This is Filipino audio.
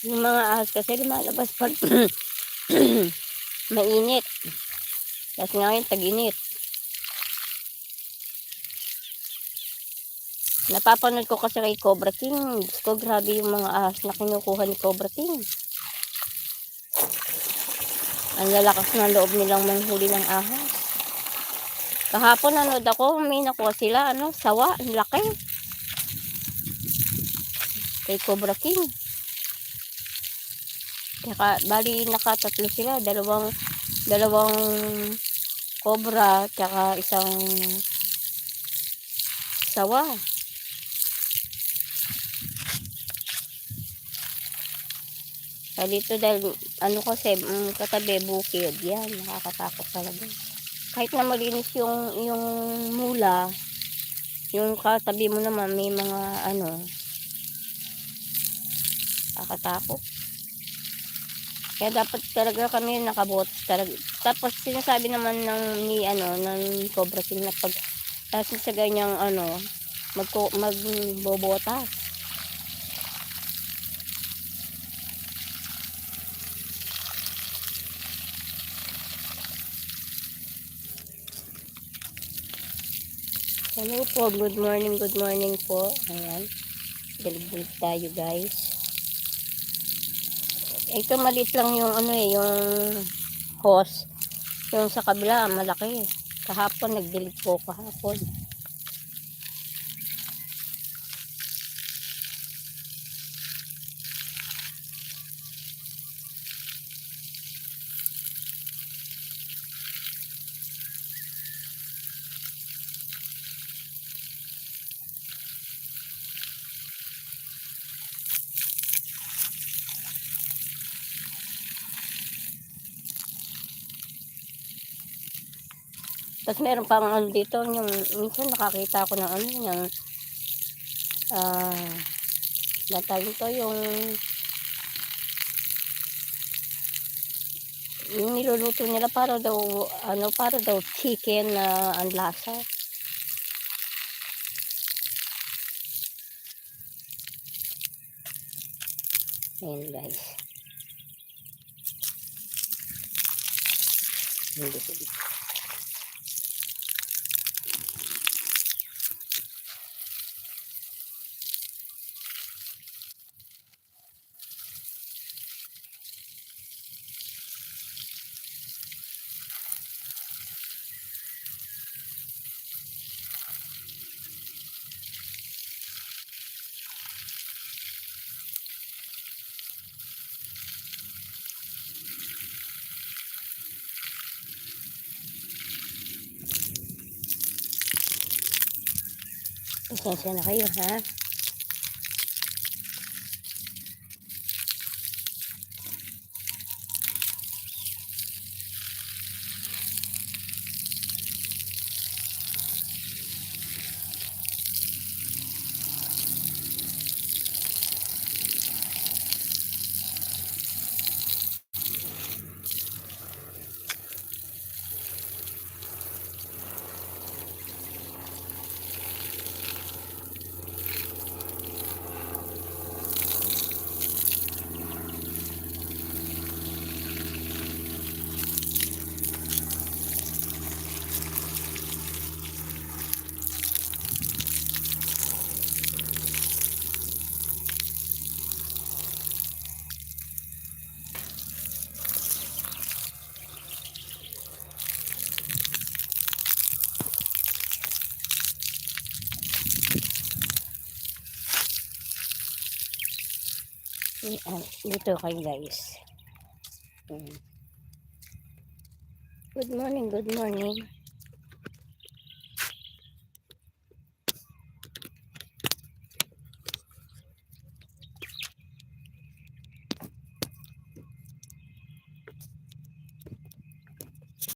Yung mga ahas kasi lumalabas pag mainit. Tapos ngayon tag-init. Napapanood ko kasi kay Cobra King. Diyos ko, grabe yung mga ahas na kinukuha ni Cobra King. Ang lalakas ng loob nilang manghuli ng ahas. Kahapon nanood ako, may nakuha sila, sawa, ang laki. Kay Cobra King. Kaya, bali nakatatlo sila, dalawang cobra, tsaka isang sawa. Kaya dito dahil, kasi, katabi, bukid, yan, nakakatakot talaga. Kahit na malinis yung mula, yung katabi mo naman, may mga, nakakatakot. Kaya dapat talaga kami nakabot talaga. Tapos sinasabi naman ng Cobra King na pag sa ganyang magbobotas. Hello po, good morning po. Ayan, galig tayo guys. Ito maliit lang yung yung hose. Yung sa kabila malaki. Kahapon nagdilig po kahapon. Tapos meron pang dito, yung minsan nakakita ako ng natawag ito yung niluluto nila para daw chicken na ang lasa. Ayan guys. Hindi. Pasensya na kayo ha. Dito kayo guys. Good morning.